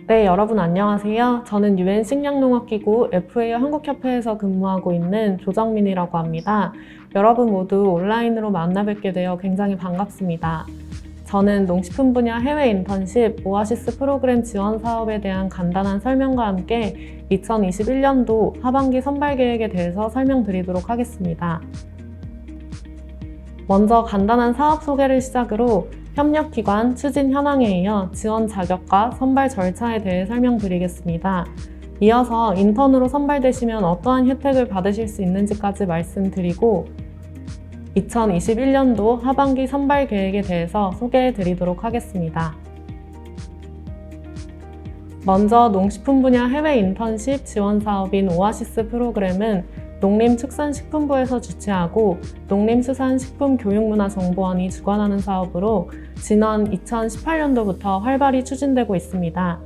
네, 여러분 안녕하세요. 저는 UN 식량농업기구 FAO 한국협회에서 근무하고 있는 조정민이라고 합니다. 여러분 모두 온라인으로 만나 뵙게 되어 굉장히 반갑습니다. 저는 농식품 분야 해외 인턴십 오아시스 프로그램 지원 사업에 대한 간단한 설명과 함께 2021년도 하반기 선발 계획에 대해서 설명드리도록 하겠습니다. 먼저 간단한 사업 소개를 시작으로 협력기관 추진 현황에 이어 지원 자격과 선발 절차에 대해 설명드리겠습니다. 이어서 인턴으로 선발되시면 어떠한 혜택을 받으실 수 있는지까지 말씀드리고 2021년도 하반기 선발 계획에 대해서 소개해 드리도록 하겠습니다. 먼저 농식품 분야 해외 인턴십 지원 사업인 오아시스 프로그램은 농림축산식품부에서 주최하고 농림수산식품교육문화정보원이 주관하는 사업으로 지난 2018년도부터 활발히 추진되고 있습니다.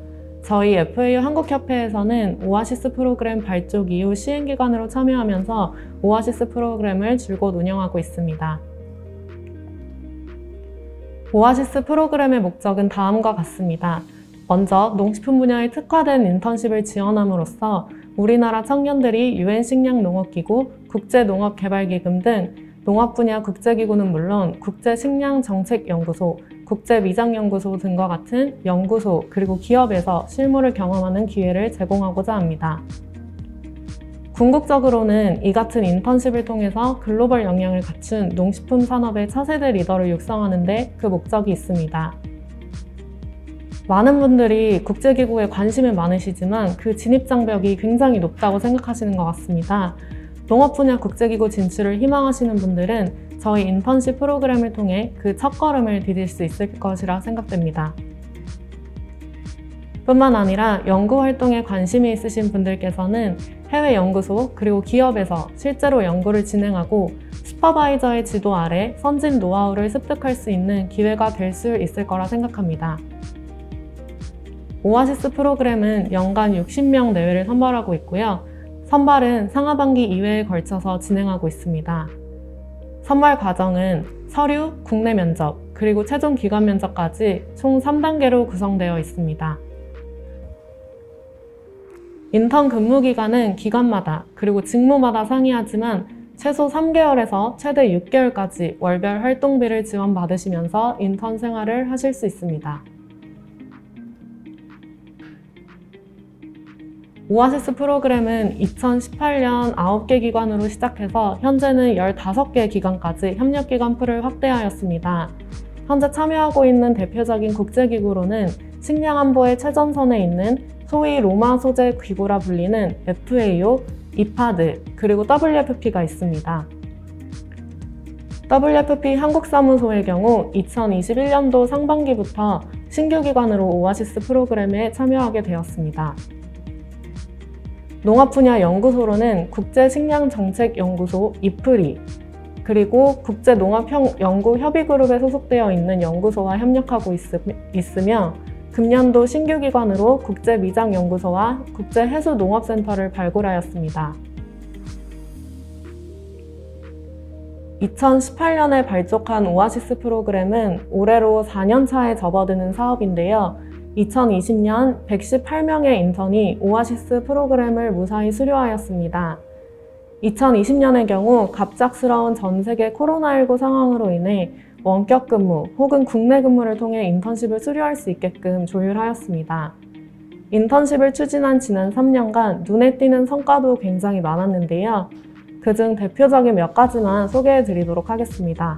저희 FAO 한국협회에서는 오아시스 프로그램 발족 이후 시행기관으로 참여하면서 오아시스 프로그램을 줄곧 운영하고 있습니다. 오아시스 프로그램의 목적은 다음과 같습니다. 먼저 농식품 분야에 특화된 인턴십을 지원함으로써 우리나라 청년들이 UN 식량농업기구, 국제농업개발기금 등 농업 분야 국제기구는 물론 국제식량정책연구소, 국제미장연구소 등과 같은 연구소 그리고 기업에서 실무를 경험하는 기회를 제공하고자 합니다. 궁극적으로는 이 같은 인턴십을 통해서 글로벌 역량을 갖춘 농식품 산업의 차세대 리더를 육성하는 데 그 목적이 있습니다. 많은 분들이 국제기구에 관심이 많으시지만 그 진입장벽이 굉장히 높다고 생각하시는 것 같습니다. 농업 분야 국제기구 진출을 희망하시는 분들은 저희 인턴십 프로그램을 통해 그 첫걸음을 디딜 수 있을 것이라 생각됩니다. 뿐만 아니라 연구활동에 관심이 있으신 분들께서는 해외 연구소 그리고 기업에서 실제로 연구를 진행하고 슈퍼바이저의 지도 아래 선진 노하우를 습득할 수 있는 기회가 될 수 있을 거라 생각합니다. 오아시스 프로그램은 연간 60명 내외를 선발하고 있고요. 선발은 상하반기 2회에 걸쳐서 진행하고 있습니다. 선발 과정은 서류, 국내 면접, 그리고 최종 기관 면접까지 총 3단계로 구성되어 있습니다. 인턴 근무 기간은 기관마다 그리고 직무마다 상이하지만 최소 3개월에서 최대 6개월까지 월별 활동비를 지원받으시면서 인턴 생활을 하실 수 있습니다. 오아시스 프로그램은 2018년 9개 기관으로 시작해서 현재는 15개 기관까지 협력기관 풀을 확대하였습니다. 현재 참여하고 있는 대표적인 국제기구로는 식량안보의 최전선에 있는 소위 로마 소재 기구라 불리는 FAO, 이파드, 그리고 WFP가 있습니다. WFP 한국사무소의 경우 2021년도 상반기부터 신규 기관으로 오아시스 프로그램에 참여하게 되었습니다. 농업 분야 연구소로는 국제식량정책연구소 이프리, 그리고 국제농업연구협의그룹에 소속되어 있는 연구소와 협력하고 있으며 금년도 신규 기관으로 국제미장연구소와 국제해수농업센터를 발굴하였습니다. 2018년에 발족한 오아시스 프로그램은 올해로 4년 차에 접어드는 사업인데요. 2020년 118명의 인턴이 오아시스 프로그램을 무사히 수료하였습니다. 2020년의 경우 갑작스러운 전 세계 코로나19 상황으로 인해 원격 근무 혹은 국내 근무를 통해 인턴십을 수료할 수 있게끔 조율하였습니다. 인턴십을 추진한 지난 3년간 눈에 띄는 성과도 굉장히 많았는데요. 그중 대표적인 몇 가지만 소개해 드리도록 하겠습니다.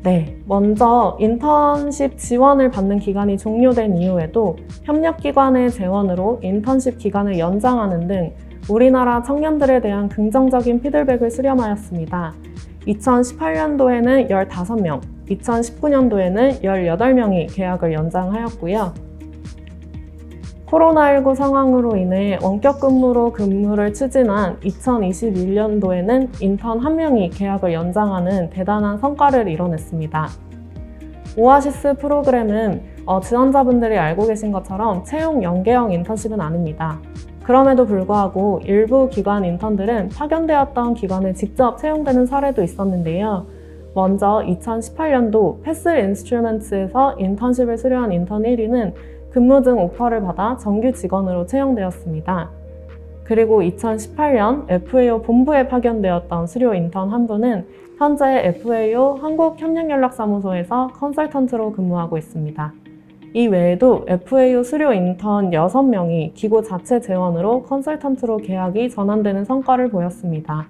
네, 먼저 인턴십 지원을 받는 기간이 종료된 이후에도 협력기관의 재원으로 인턴십 기간을 연장하는 등 우리나라 청년들에 대한 긍정적인 피드백을 수렴하였습니다. 2018년도에는 15명, 2019년도에는 18명이 계약을 연장하였고요. 코로나19 상황으로 인해 원격 근무로 근무를 추진한 2021년도에는 인턴 1명이 계약을 연장하는 대단한 성과를 이뤄냈습니다. 오아시스 프로그램은 지원자분들이 알고 계신 것처럼 채용 연계형 인턴십은 아닙니다. 그럼에도 불구하고 일부 기관 인턴들은 파견되었던 기관에 직접 채용되는 사례도 있었는데요. 먼저 2018년도 패슬 인스트루먼트에서 인턴십을 수료한 인턴 1위는 근무 등 오퍼를 받아 정규 직원으로 채용되었습니다. 그리고 2018년 FAO 본부에 파견되었던 수료 인턴 한 분은 현재 FAO 한국협력연락사무소에서 컨설턴트로 근무하고 있습니다. 이 외에도 FAO 수료 인턴 6명이 기구 자체 재원으로 컨설턴트로 계약이 전환되는 성과를 보였습니다.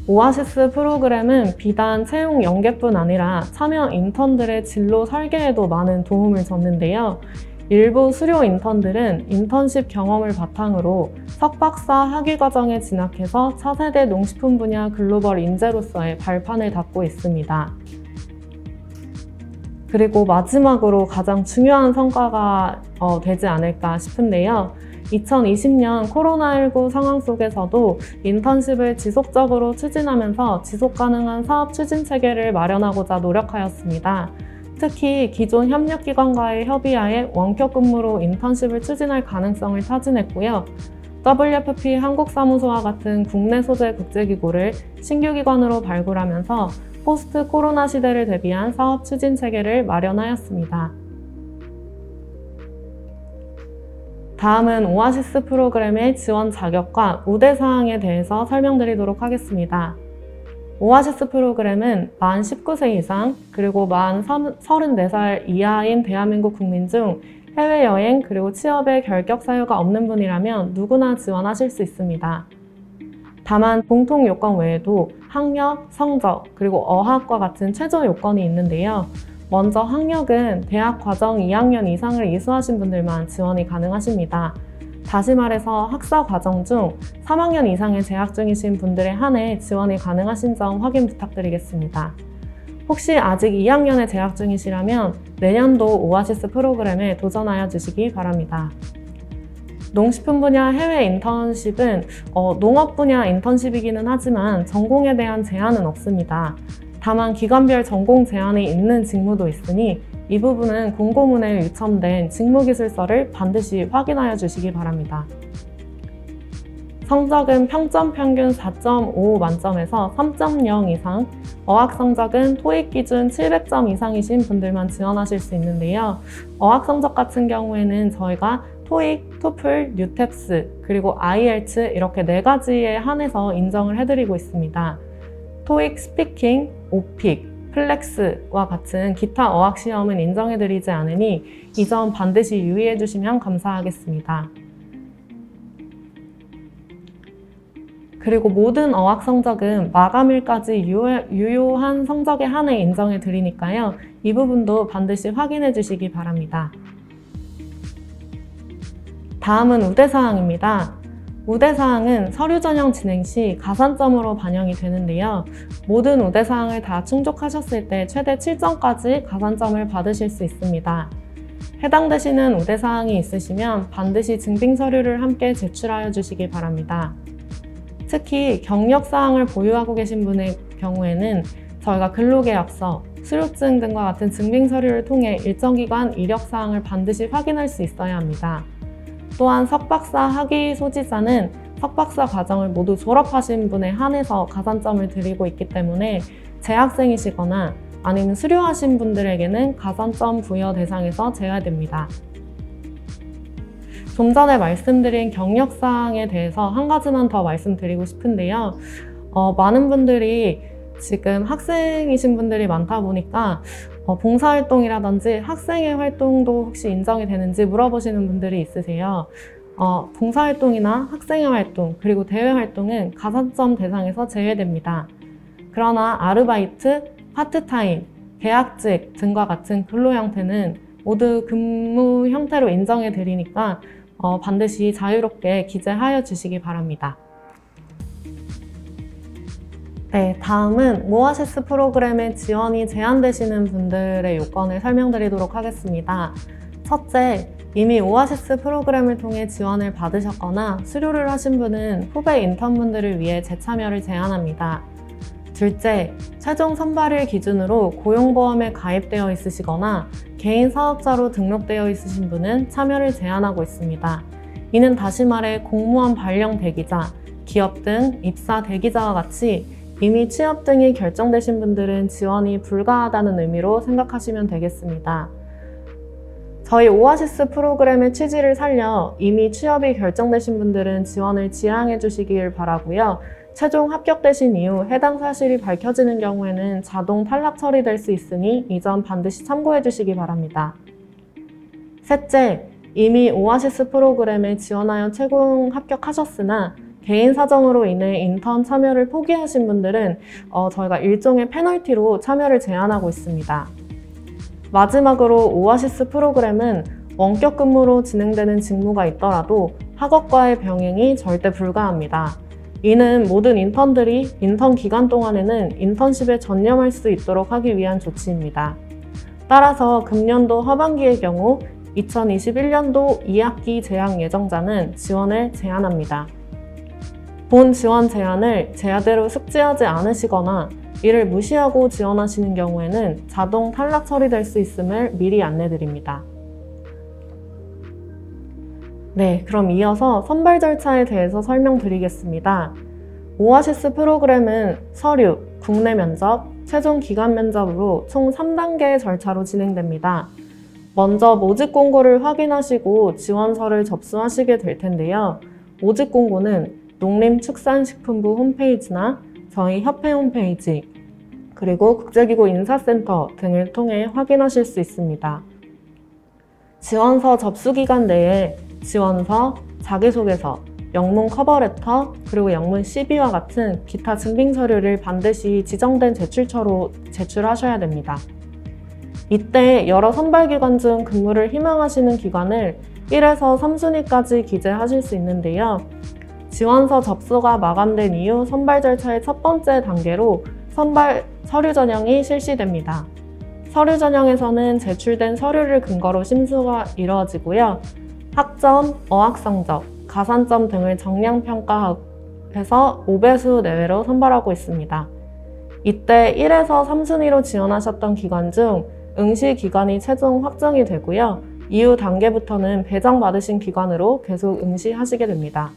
오아시스 프로그램은 비단 채용 연계뿐 아니라 참여 인턴들의 진로 설계에도 많은 도움을 줬는데요. 일부 수료 인턴들은 인턴십 경험을 바탕으로 석박사 학위 과정에 진학해서 차세대 농식품 분야 글로벌 인재로서의 발판을 닫고 있습니다. 그리고 마지막으로 가장 중요한 성과가 되지 않을까 싶은데요. 2020년 코로나19 상황 속에서도 인턴십을 지속적으로 추진하면서 지속가능한 사업 추진 체계를 마련하고자 노력하였습니다. 특히 기존 협력기관과의 협의하에 원격 근무로 인턴십을 추진할 가능성을 타진했고요. WFP 한국사무소와 같은 국내 소재 국제기구를 신규 기관으로 발굴하면서 포스트 코로나 시대를 대비한 사업 추진 체계를 마련하였습니다. 다음은 오아시스 프로그램의 지원 자격과 우대 사항에 대해서 설명드리도록 하겠습니다. 오아시스 프로그램은 만 19세 이상 그리고 만 34살 이하인 대한민국 국민 중 해외여행 그리고 취업에 결격 사유가 없는 분이라면 누구나 지원하실 수 있습니다. 다만 공통 요건 외에도 학력, 성적, 그리고 어학과 같은 최저 요건이 있는데요. 먼저 학력은 대학 과정 2학년 이상을 이수하신 분들만 지원이 가능하십니다. 다시 말해서 학사 과정 중 3학년 이상에 재학 중이신 분들에 한해 지원이 가능하신 점 확인 부탁드리겠습니다. 혹시 아직 2학년에 재학 중이시라면 내년도 오아시스 프로그램에 도전하여 주시기 바랍니다. 농식품 분야 해외 인턴십은 농업 분야 인턴십이기는 하지만 전공에 대한 제한은 없습니다. 다만 기관별 전공 제한이 있는 직무도 있으니 이 부분은 공고문에 유첨된 직무기술서를 반드시 확인하여 주시기 바랍니다. 성적은 평점 평균 4.5 만점에서 3.0 이상, 어학 성적은 토익 기준 700점 이상이신 분들만 지원하실 수 있는데요. 어학 성적 같은 경우에는 저희가 토익, 토플, 뉴탭스, 그리고 IELTS 이렇게 4가지에 한해서 인정을 해드리고 있습니다. 토익, 스피킹, 오픽, 플렉스와 같은 기타 어학 시험은 인정해드리지 않으니 이 점 반드시 유의해 주시면 감사하겠습니다. 그리고 모든 어학 성적은 마감일까지 유효한 성적에 한해 인정해 드리니까요. 이 부분도 반드시 확인해 주시기 바랍니다. 다음은 우대사항입니다. 우대사항은 서류 전형 진행 시 가산점으로 반영이 되는데요. 모든 우대사항을 다 충족하셨을 때 최대 7점까지 가산점을 받으실 수 있습니다. 해당되시는 우대사항이 있으시면 반드시 증빙 서류를 함께 제출하여 주시기 바랍니다. 특히 경력사항을 보유하고 계신 분의 경우에는 저희가 근로계약서, 수료증 등과 같은 증빙 서류를 통해 일정 기간 이력사항을 반드시 확인할 수 있어야 합니다. 또한 석박사 학위 소지자는 석박사 과정을 모두 졸업하신 분에 한해서 가산점을 드리고 있기 때문에 재학생이시거나 아니면 수료하신 분들에게는 가산점 부여 대상에서 제외됩니다. 좀 전에 말씀드린 경력사항에 대해서 한 가지만 더 말씀드리고 싶은데요. 많은 분들이 지금 학생이신 분들이 많다 보니까 봉사활동이라든지 학생회 활동도 혹시 인정이 되는지 물어보시는 분들이 있으세요. 봉사활동이나 학생회 활동, 그리고 대외 활동은 가산점 대상에서 제외됩니다. 그러나 아르바이트, 파트타임, 계약직 등과 같은 근로 형태는 모두 근무 형태로 인정해 드리니까 반드시 자유롭게 기재하여 주시기 바랍니다. 네, 다음은 오아시스 프로그램에 지원이 제한되시는 분들의 요건을 설명드리도록 하겠습니다. 첫째, 이미 오아시스 프로그램을 통해 지원을 받으셨거나 수료를 하신 분은 후배 인턴분들을 위해 재참여를 제한합니다. 둘째, 최종 선발일 기준으로 고용보험에 가입되어 있으시거나 개인 사업자로 등록되어 있으신 분은 참여를 제한하고 있습니다. 이는 다시 말해 공무원 발령 대기자, 기업 등 입사 대기자와 같이 이미 취업 등이 결정되신 분들은 지원이 불가하다는 의미로 생각하시면 되겠습니다. 저희 오아시스 프로그램의 취지를 살려 이미 취업이 결정되신 분들은 지원을 지양해 주시길 바라고요. 최종 합격되신 이후 해당 사실이 밝혀지는 경우에는 자동 탈락 처리될 수 있으니 이 점 반드시 참고해 주시기 바랍니다. 셋째, 이미 오아시스 프로그램에 지원하여 최종 합격하셨으나 개인 사정으로 인해 인턴 참여를 포기하신 분들은 저희가 일종의 페널티로 참여를 제한하고 있습니다. 마지막으로 오아시스 프로그램은 원격 근무로 진행되는 직무가 있더라도 학업과의 병행이 절대 불가합니다. 이는 모든 인턴들이 인턴 기간 동안에는 인턴십에 전념할 수 있도록 하기 위한 조치입니다. 따라서 금년도 하반기의 경우 2021년도 2학기 재학 예정자는 지원을 제한합니다. 본 지원 제한을 제야대로 숙지하지 않으시거나 이를 무시하고 지원하시는 경우에는 자동 탈락 처리될 수 있음을 미리 안내드립니다. 네, 그럼 이어서 선발 절차에 대해서 설명드리겠습니다. 오아시스 프로그램은 서류, 국내 면접, 최종 기간 면접으로 총 3단계의 절차로 진행됩니다. 먼저 모집 공고를 확인하시고 지원서를 접수하시게 될 텐데요. 모집 공고는 농림축산식품부 홈페이지나 저희 협회 홈페이지, 그리고 국제기구 인사센터 등을 통해 확인하실 수 있습니다. 지원서 접수 기간 내에 지원서, 자기소개서, 영문 커버레터, 그리고 영문 CV와 같은 기타 증빙 서류를 반드시 지정된 제출처로 제출하셔야 됩니다. 이때 여러 선발기관 중 근무를 희망하시는 기관을 1에서 3순위까지 기재하실 수 있는데요. 지원서 접수가 마감된 이후 선발 절차의 첫 번째 단계로 선발 서류 전형이 실시됩니다. 서류 전형에서는 제출된 서류를 근거로 심수가 이루어지고요. 학점, 어학성적, 가산점 등을 정량평가해서 5배수 내외로 선발하고 있습니다. 이때 1에서 3순위로 지원하셨던 기관 중 응시 기간이 최종 확정이 되고요. 이후 단계부터는 배정받으신 기관으로 계속 응시하시게 됩니다.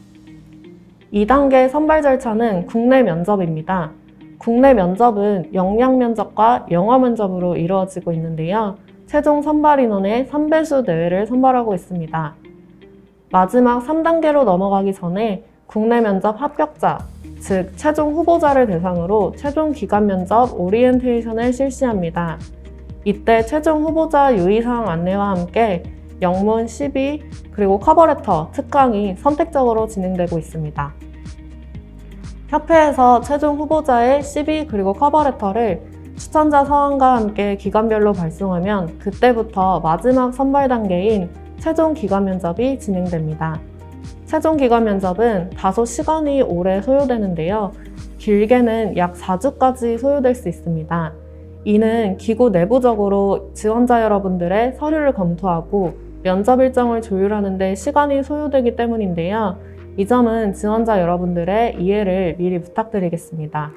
2단계 선발 절차는 국내 면접입니다. 국내 면접은 역량 면접과 영어 면접으로 이루어지고 있는데요. 최종 선발 인원의 3배수 내외를 선발하고 있습니다. 마지막 3단계로 넘어가기 전에 국내 면접 합격자, 즉 최종 후보자를 대상으로 최종 기간 면접 오리엔테이션을 실시합니다. 이때 최종 후보자 유의사항 안내와 함께 영문, CV, 그리고 커버레터, 특강이 선택적으로 진행되고 있습니다. 협회에서 최종 후보자의 CV 그리고 커버레터를 추천자 서한과 함께 기관별로 발송하면 그때부터 마지막 선발 단계인 최종 기관 면접이 진행됩니다. 최종 기관 면접은 다소 시간이 오래 소요되는데요. 길게는 약 4주까지 소요될 수 있습니다. 이는 기구 내부적으로 지원자 여러분들의 서류를 검토하고 면접 일정을 조율하는 데 시간이 소요되기 때문인데요. 이 점은 지원자 여러분들의 이해를 미리 부탁드리겠습니다.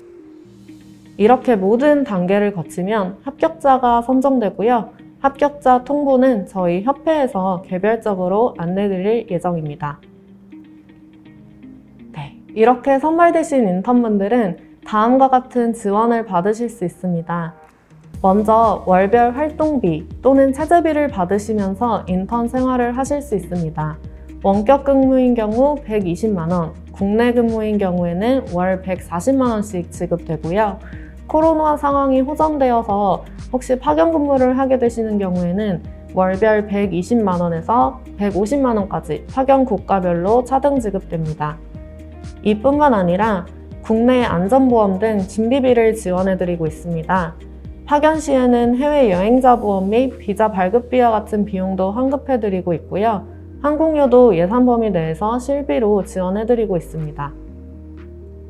이렇게 모든 단계를 거치면 합격자가 선정되고요. 합격자 통보는 저희 협회에서 개별적으로 안내드릴 예정입니다. 네, 이렇게 선발되신 인턴분들은 다음과 같은 지원을 받으실 수 있습니다. 먼저 월별 활동비 또는 체재비를 받으시면서 인턴 생활을 하실 수 있습니다. 원격 근무인 경우 120만 원, 국내 근무인 경우에는 월 140만 원씩 지급되고요. 코로나 상황이 호전되어서 혹시 파견 근무를 하게 되시는 경우에는 월별 120만 원에서 150만 원까지 파견 국가별로 차등 지급됩니다. 이뿐만 아니라 국내 안전보험 등 진비비를 지원해드리고 있습니다. 파견 시에는 해외 여행자 보험 및 비자 발급비와 같은 비용도 환급해드리고 있고요. 항공료도 예산 범위 내에서 실비로 지원해드리고 있습니다.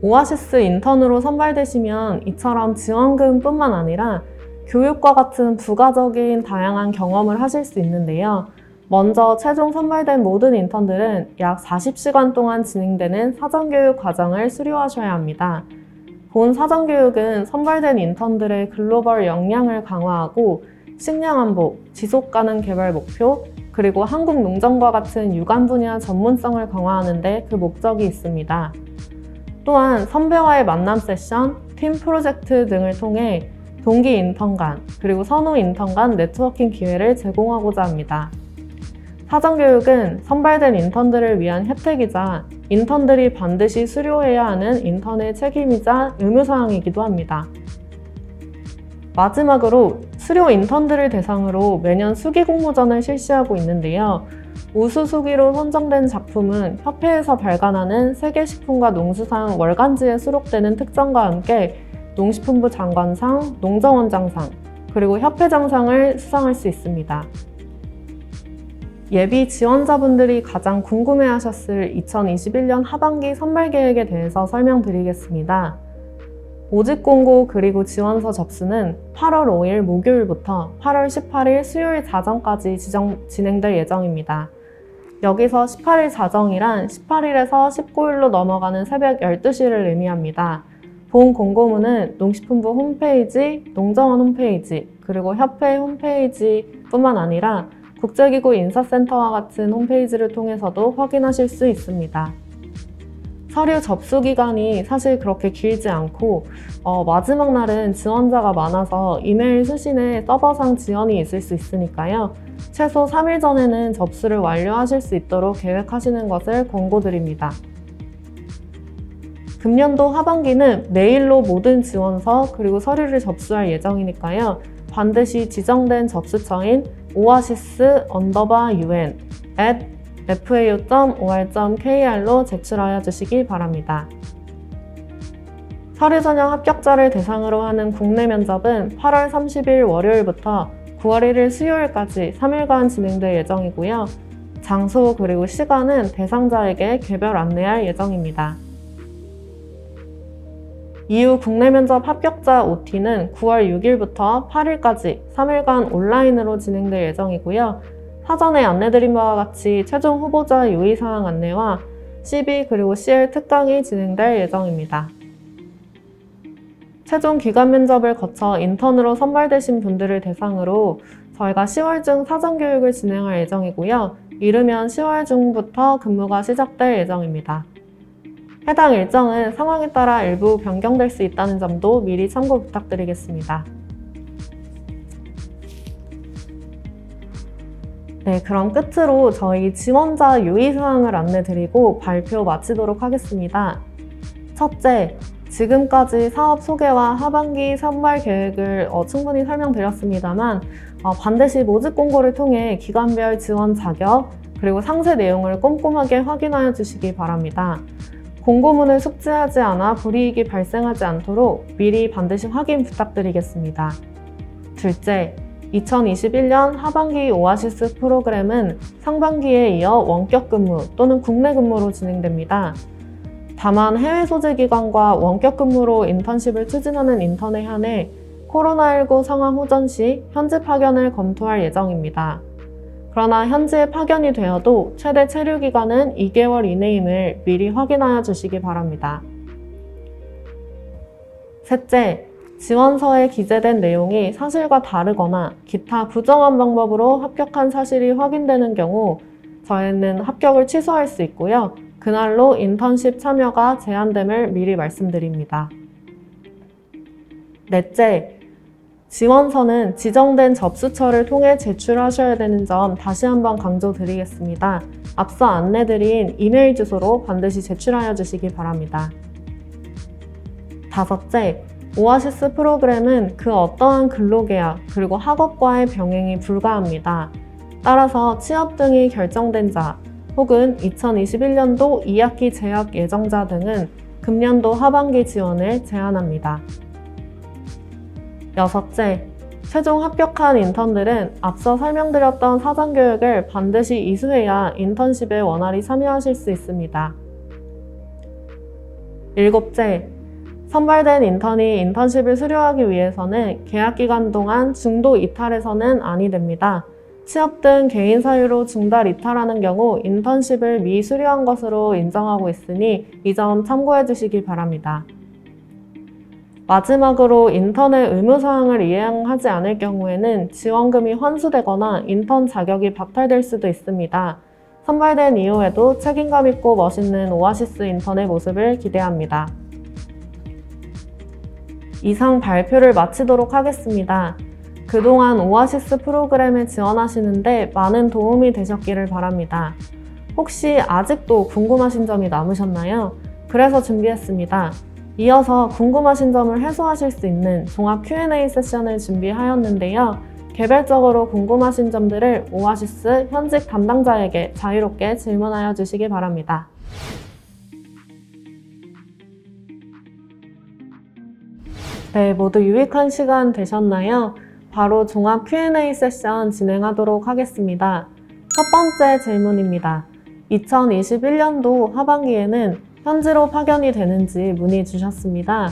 오아시스 인턴으로 선발되시면 이처럼 지원금뿐만 아니라 교육과 같은 부가적인 다양한 경험을 하실 수 있는데요. 먼저 최종 선발된 모든 인턴들은 약 40시간 동안 진행되는 사전교육 과정을 수료하셔야 합니다. 본 사전교육은 선발된 인턴들의 글로벌 역량을 강화하고 식량 안보, 지속가능 개발 목표, 그리고 한국 농정과 같은 유관 분야 전문성을 강화하는 데 그 목적이 있습니다. 또한 선배와의 만남 세션, 팀 프로젝트 등을 통해 동기 인턴 간, 그리고 선후 인턴 간 네트워킹 기회를 제공하고자 합니다. 사전교육은 선발된 인턴들을 위한 혜택이자 인턴들이 반드시 수료해야 하는 인턴의 책임이자 의무사항이기도 합니다. 마지막으로 수료 인턴들을 대상으로 매년 수기 공모전을 실시하고 있는데요. 우수 수기로 선정된 작품은 협회에서 발간하는 세계식품과 농수상 월간지에 수록되는 특전과 함께 농식품부 장관상, 농정원장상, 그리고 협회장상을 수상할 수 있습니다. 예비 지원자분들이 가장 궁금해하셨을 2021년 하반기 선발 계획에 대해서 설명드리겠습니다. 모집 공고 그리고 지원서 접수는 8월 5일 목요일부터 8월 18일 수요일 자정까지 진행될 예정입니다. 여기서 18일 자정이란 18일에서 19일로 넘어가는 새벽 12시를 의미합니다. 본 공고문은 농식품부 홈페이지, 농정원 홈페이지, 그리고 협회 홈페이지뿐만 아니라 국제기구 인사센터와 같은 홈페이지를 통해서도 확인하실 수 있습니다. 서류 접수 기간이 사실 그렇게 길지 않고 마지막 날은 지원자가 많아서 이메일 수신에 서버상 지연이 있을 수 있으니까요. 최소 3일 전에는 접수를 완료하실 수 있도록 계획하시는 것을 권고드립니다. 금년도 하반기는 메일로 모든 지원서 그리고 서류를 접수할 예정이니까요. 반드시 지정된 접수처인 oasis_un@fau.or.kr로 제출하여 주시기 바랍니다. 서류 전형 합격자를 대상으로 하는 국내 면접은 8월 30일 월요일부터 9월 1일 수요일까지 3일간 진행될 예정이고요. 장소 그리고 시간은 대상자에게 개별 안내할 예정입니다. 이후 국내 면접 합격자 OT는 9월 6일부터 8일까지 3일간 온라인으로 진행될 예정이고요. 사전에 안내드린 바와 같이 최종 후보자 유의사항 안내와 CV 그리고 CL 특강이 진행될 예정입니다. 최종 기관 면접을 거쳐 인턴으로 선발되신 분들을 대상으로 저희가 10월 중 사전교육을 진행할 예정이고요. 이르면 10월 중부터 근무가 시작될 예정입니다. 해당 일정은 상황에 따라 일부 변경될 수 있다는 점도 미리 참고 부탁드리겠습니다. 네, 그럼 끝으로 저희 지원자 유의사항을 안내드리고 발표 마치도록 하겠습니다. 첫째, 지금까지 사업 소개와 하반기 선발 계획을 충분히 설명드렸습니다만 반드시 모집 공고를 통해 기관별 지원 자격 그리고 상세 내용을 꼼꼼하게 확인하여 주시기 바랍니다. 공고문을 숙지하지 않아 불이익이 발생하지 않도록 미리 반드시 확인 부탁드리겠습니다. 둘째, 2021년 하반기 오아시스 프로그램은 상반기에 이어 원격 근무 또는 국내 근무로 진행됩니다. 다만 해외 소재 기관과 원격 근무로 인턴십을 추진하는 인턴에 한해 코로나19 상황 호전 시 현지 파견을 검토할 예정입니다. 그러나 현지에 파견이 되어도 최대 체류 기간은 2개월 이내임을 미리 확인하여 주시기 바랍니다. 셋째, 지원서에 기재된 내용이 사실과 다르거나 기타 부정한 방법으로 합격한 사실이 확인되는 경우 저희는 합격을 취소할 수 있고요. 그날로 인턴십 참여가 제한됨을 미리 말씀드립니다. 넷째, 지원서는 지정된 접수처를 통해 제출하셔야 되는 점 다시 한번 강조드리겠습니다. 앞서 안내드린 이메일 주소로 반드시 제출하여 주시기 바랍니다. 다섯째, 오아시스 프로그램은 그 어떠한 근로계약 그리고 학업과의 병행이 불가합니다. 따라서 취업 등이 결정된 자 혹은 2021년도 2학기 재학 예정자 등은 금년도 하반기 지원을 제한합니다. 여섯째, 최종 합격한 인턴들은 앞서 설명드렸던 사전교육을 반드시 이수해야 인턴십에 원활히 참여하실 수 있습니다. 일곱째, 선발된 인턴이 인턴십을 수료하기 위해서는 계약기간 동안 중도 이탈해서는 아니 됩니다. 취업 등 개인 사유로 중단 이탈하는 경우 인턴십을 미수료한 것으로 인정하고 있으니 이 점 참고해 주시기 바랍니다. 마지막으로 인턴의 의무사항을 이행하지 않을 경우에는 지원금이 환수되거나 인턴 자격이 박탈될 수도 있습니다. 선발된 이후에도 책임감 있고 멋있는 오아시스 인턴의 모습을 기대합니다. 이상 발표를 마치도록 하겠습니다. 그동안 오아시스 프로그램에 지원하시는데 많은 도움이 되셨기를 바랍니다. 혹시 아직도 궁금하신 점이 남으셨나요? 그래서 준비했습니다. 이어서 궁금하신 점을 해소하실 수 있는 종합 Q&A 세션을 준비하였는데요. 개별적으로 궁금하신 점들을 오아시스 현직 담당자에게 자유롭게 질문하여 주시기 바랍니다. 네, 모두 유익한 시간 되셨나요? 바로 종합 Q&A 세션 진행하도록 하겠습니다. 첫 번째 질문입니다. 2021년도 하반기에는 현지로 파견이 되는지 문의 주셨습니다.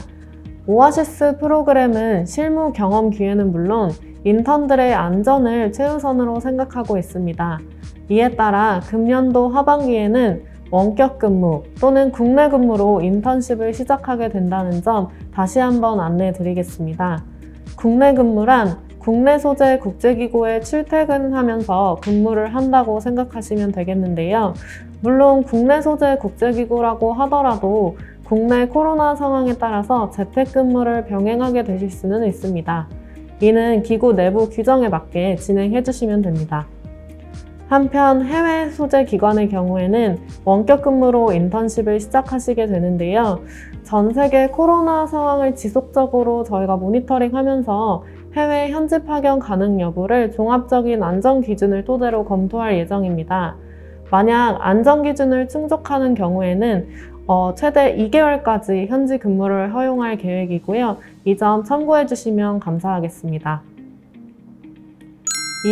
오아시스 프로그램은 실무 경험 기회는 물론 인턴들의 안전을 최우선으로 생각하고 있습니다. 이에 따라 금년도 하반기에는 원격 근무 또는 국내 근무로 인턴십을 시작하게 된다는 점 다시 한번 안내해 드리겠습니다. 국내 근무란 국내 소재 국제기구에 출퇴근하면서 근무를 한다고 생각하시면 되겠는데요. 물론 국내 소재 국제기구라고 하더라도 국내 코로나 상황에 따라서 재택근무를 병행하게 되실 수는 있습니다. 이는 기구 내부 규정에 맞게 진행해 주시면 됩니다. 한편 해외 소재 기관의 경우에는 원격 근무로 인턴십을 시작하시게 되는데요. 전 세계 코로나 상황을 지속적으로 저희가 모니터링하면서 해외 현지 파견 가능 여부를 종합적인 안전 기준을 토대로 검토할 예정입니다. 만약 안전 기준을 충족하는 경우에는 최대 2개월까지 현지 근무를 허용할 계획이고요. 이 점 참고해 주시면 감사하겠습니다.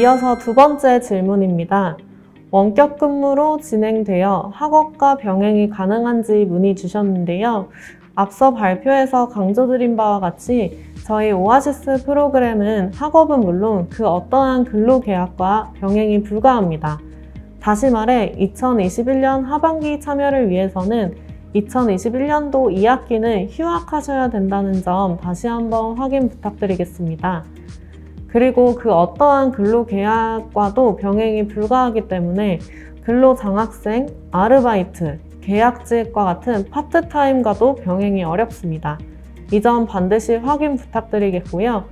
이어서 두 번째 질문입니다. 원격 근무로 진행되어 학업과 병행이 가능한지 문의 주셨는데요. 앞서 발표에서 강조드린 바와 같이 저희 오아시스 프로그램은 학업은 물론 그 어떠한 근로계약과 병행이 불가합니다. 다시 말해 2021년 하반기 참여를 위해서는 2021년도 2학기는 휴학하셔야 된다는 점 다시 한번 확인 부탁드리겠습니다. 그리고 그 어떠한 근로계약과도 병행이 불가하기 때문에 근로장학생, 아르바이트, 계약직과 같은 파트타임과도 병행이 어렵습니다. 이 점 반드시 확인 부탁드리겠고요.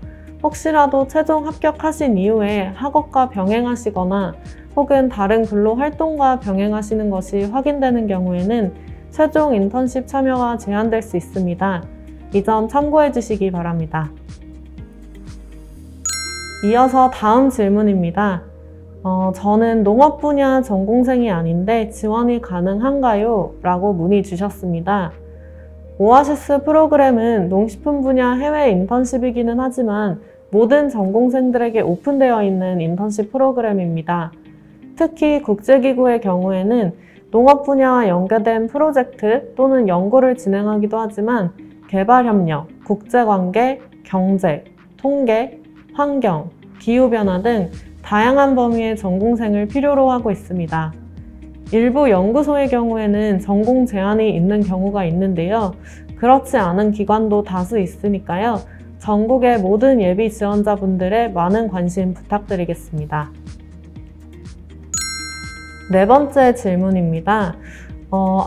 혹시라도 최종 합격하신 이후에 학업과 병행하시거나 혹은 다른 근로활동과 병행하시는 것이 확인되는 경우에는 최종 인턴십 참여가 제한될 수 있습니다. 이 점 참고해 주시기 바랍니다. 이어서 다음 질문입니다. 저는 농업 분야 전공생이 아닌데 지원이 가능한가요? 라고 문의 주셨습니다. 오아시스 프로그램은 농식품 분야 해외 인턴십이기는 하지만 모든 전공생들에게 오픈되어 있는 인턴십 프로그램입니다. 특히 국제기구의 경우에는 농업 분야와 연계된 프로젝트 또는 연구를 진행하기도 하지만 개발협력, 국제관계, 경제, 통계, 환경, 기후변화 등 다양한 범위의 전공생을 필요로 하고 있습니다. 일부 연구소의 경우에는 전공 제한이 있는 경우가 있는데요. 그렇지 않은 기관도 다수 있으니까요. 전국의 모든 예비 지원자분들의 많은 관심 부탁드리겠습니다. 네 번째 질문입니다.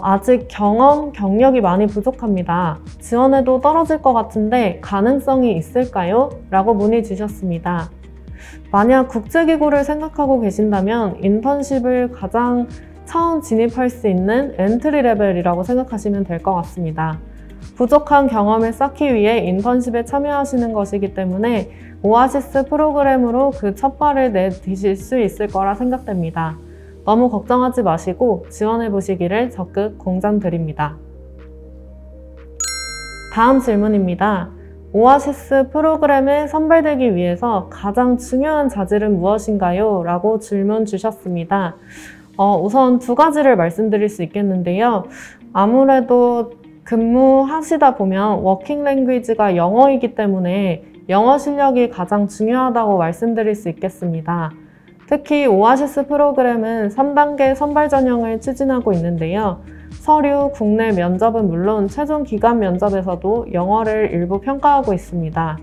아직 경력이 많이 부족합니다. 지원해도 떨어질 것 같은데 가능성이 있을까요? 라고 문의 주셨습니다. 만약 국제기구를 생각하고 계신다면 인턴십을 가장 처음 진입할 수 있는 엔트리 레벨이라고 생각하시면 될 것 같습니다. 부족한 경험을 쌓기 위해 인턴십에 참여하시는 것이기 때문에 오아시스 프로그램으로 그 첫 발을 내디딜 수 있을 거라 생각됩니다. 너무 걱정하지 마시고 지원해 보시기를 적극 권장드립니다. 다음 질문입니다. 오아시스 프로그램에 선발되기 위해서 가장 중요한 자질은 무엇인가요? 라고 질문 주셨습니다. 우선 두 가지를 말씀드릴 수 있겠는데요. 아무래도 근무하시다 보면 워킹 랭귀지가 영어이기 때문에 영어 실력이 가장 중요하다고 말씀드릴 수 있겠습니다. 특히 오아시스 프로그램은 3단계 선발 전형을 추진하고 있는데요. 서류, 국내 면접은 물론 최종 기간 면접에서도 영어를 일부 평가하고 있습니다.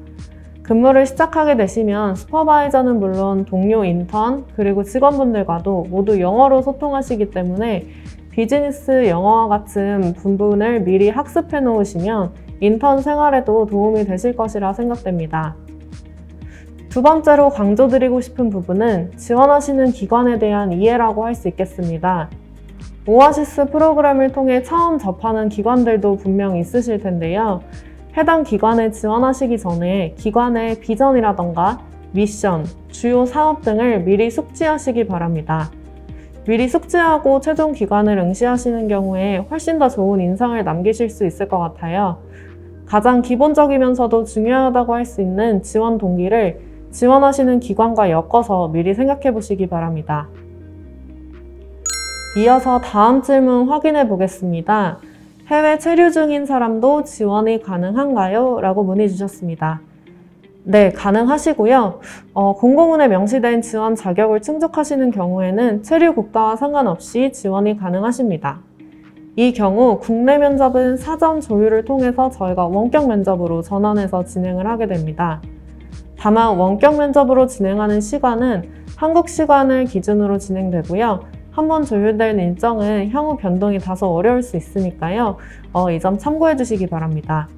근무를 시작하게 되시면 슈퍼바이저는 물론 동료 인턴 그리고 직원분들과도 모두 영어로 소통하시기 때문에 비즈니스 영어와 같은 부분을 미리 학습해 놓으시면 인턴 생활에도 도움이 되실 것이라 생각됩니다. 두 번째로 강조드리고 싶은 부분은 지원하시는 기관에 대한 이해라고 할 수 있겠습니다. 오아시스 프로그램을 통해 처음 접하는 기관들도 분명 있으실 텐데요. 해당 기관에 지원하시기 전에 기관의 비전이라던가 미션, 주요 사업 등을 미리 숙지하시기 바랍니다. 미리 숙지하고 최종 기관을 응시하시는 경우에 훨씬 더 좋은 인상을 남기실 수 있을 것 같아요. 가장 기본적이면서도 중요하다고 할 수 있는 지원 동기를 지원하시는 기관과 엮어서 미리 생각해 보시기 바랍니다. 이어서 다음 질문 확인해 보겠습니다. 해외 체류 중인 사람도 지원이 가능한가요? 라고 문의 주셨습니다. 네, 가능하시고요. 공고문에 명시된 지원 자격을 충족하시는 경우에는 체류 국가와 상관없이 지원이 가능하십니다. 이 경우 국내 면접은 사전 조율을 통해서 저희가 원격 면접으로 전환해서 진행을 하게 됩니다. 다만 원격 면접으로 진행하는 시간은 한국 시간을 기준으로 진행되고요. 한번 조율된 일정은 향후 변동이 다소 어려울 수 있으니까요. 이 점 참고해 주시기 바랍니다.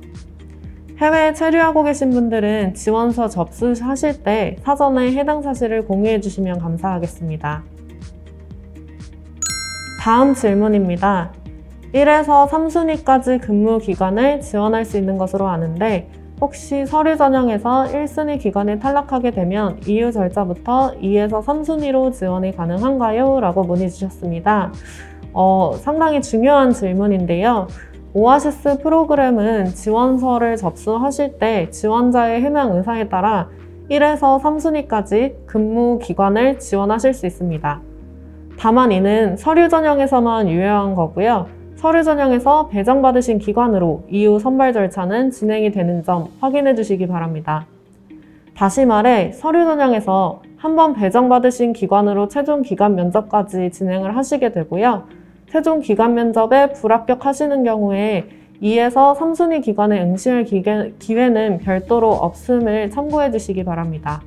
해외에 체류하고 계신 분들은 지원서 접수하실 때 사전에 해당 사실을 공유해 주시면 감사하겠습니다. 다음 질문입니다. 1에서 3순위까지 근무 기간을 지원할 수 있는 것으로 아는데 혹시 서류 전형에서 1순위 기간에 탈락하게 되면 이유 절차부터 2에서 3순위로 지원이 가능한가요? 라고 문의 주셨습니다. 상당히 중요한 질문인데요. 오아시스 프로그램은 지원서를 접수하실 때 지원자의 해명 의사에 따라 1에서 3순위까지 근무 기간을 지원하실 수 있습니다. 다만 이는 서류 전형에서만 유효한 거고요. 서류 전형에서 배정받으신 기관으로 이후 선발 절차는 진행이 되는 점 확인해 주시기 바랍니다. 다시 말해 서류 전형에서 한번 배정받으신 기관으로 최종 기간 면접까지 진행을 하시게 되고요. 최종 기간 면접에 불합격하시는 경우에 2에서 3순위 기관에 응시할 기회는 별도로 없음을 참고해 주시기 바랍니다.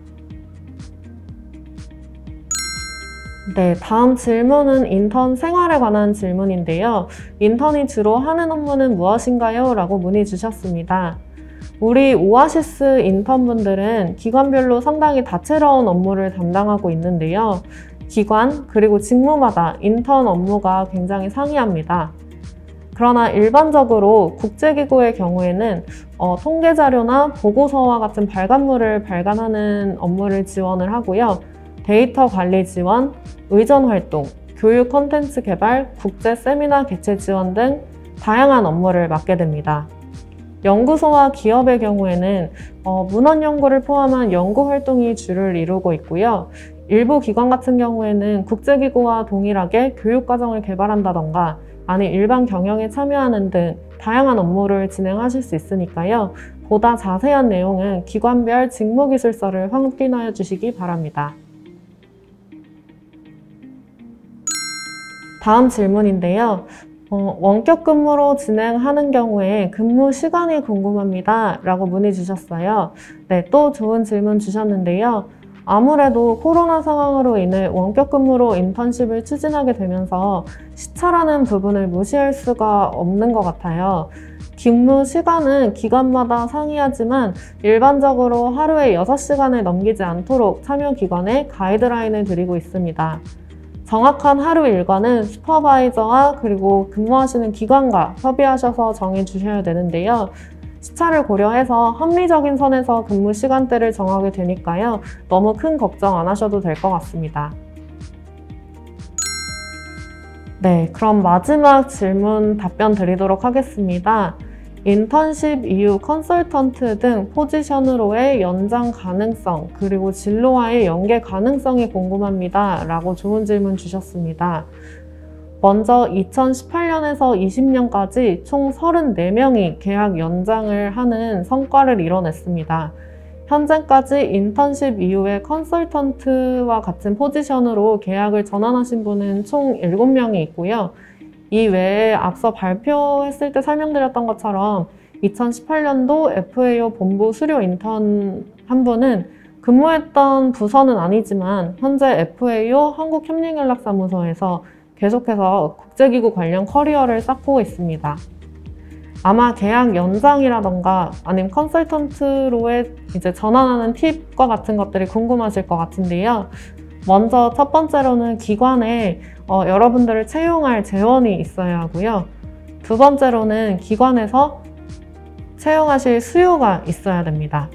네, 다음 질문은 인턴 생활에 관한 질문인데요. 인턴이 주로 하는 업무는 무엇인가요? 라고 문의 주셨습니다. 우리 오아시스 인턴분들은 기관별로 상당히 다채로운 업무를 담당하고 있는데요. 기관 그리고 직무마다 인턴 업무가 굉장히 상이합니다. 그러나 일반적으로 국제기구의 경우에는 통계자료나 보고서와 같은 발간물을 발간하는 업무를 지원을 하고요. 데이터 관리 지원, 의전 활동, 교육 콘텐츠 개발, 국제 세미나 개최 지원 등 다양한 업무를 맡게 됩니다. 연구소와 기업의 경우에는 문헌 연구를 포함한 연구 활동이 주를 이루고 있고요. 일부 기관 같은 경우에는 국제기구와 동일하게 교육과정을 개발한다던가 아니 일반 경영에 참여하는 등 다양한 업무를 진행하실 수 있으니까요. 보다 자세한 내용은 기관별 직무기술서를 확인하여 주시기 바랍니다. 다음 질문인데요. 원격 근무로 진행하는 경우에 근무 시간이 궁금합니다. 라고 문의 주셨어요. 네, 또 좋은 질문 주셨는데요. 아무래도 코로나 상황으로 인해 원격 근무로 인턴십을 추진하게 되면서 시차라는 부분을 무시할 수가 없는 것 같아요. 근무 시간은 기관마다 상이하지만 일반적으로 하루에 6시간을 넘기지 않도록 참여 기관에 가이드라인을 드리고 있습니다. 정확한 하루 일과는 슈퍼바이저와 그리고 근무하시는 기관과 협의하셔서 정해주셔야 되는데요. 시차를 고려해서 합리적인 선에서 근무 시간대를 정하게 되니까요. 너무 큰 걱정 안 하셔도 될 것 같습니다. 네, 그럼 마지막 질문 답변 드리도록 하겠습니다. 인턴십 이후 컨설턴트 등 포지션으로의 연장 가능성 그리고 진로와의 연계 가능성이 궁금합니다. 라고 좋은 질문 주셨습니다. 먼저 2018년에서 20년까지 총 34명이 계약 연장을 하는 성과를 이뤄냈습니다. 현재까지 인턴십 이후에 컨설턴트와 같은 포지션으로 계약을 전환하신 분은 총 7명이 있고요. 이 외에 앞서 발표했을 때 설명드렸던 것처럼 2018년도 FAO 본부 수료 인턴 한 분은 근무했던 부서는 아니지만 현재 FAO 한국협력연락사무소에서 계속해서 국제기구 관련 커리어를 쌓고 있습니다. 아마 계약 연장이라던가 아니면 컨설턴트로의 이제 전환하는 팁과 같은 것들이 궁금하실 것 같은데요. 먼저 첫 번째로는 기관에 여러분들을 채용할 재원이 있어야 하고요. 두 번째로는 기관에서 채용하실 수요가 있어야 됩니다.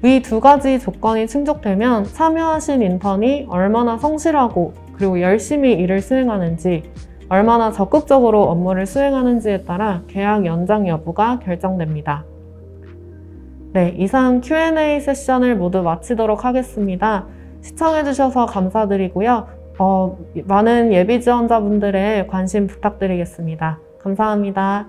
위 두 가지 조건이 충족되면 참여하신 인턴이 얼마나 성실하고 그리고 열심히 일을 수행하는지, 얼마나 적극적으로 업무를 수행하는지에 따라 계약 연장 여부가 결정됩니다. 네, 이상 Q&A 세션을 모두 마치도록 하겠습니다. 시청해주셔서 감사드리고요. 많은 예비 지원자분들의 관심 부탁드리겠습니다. 감사합니다.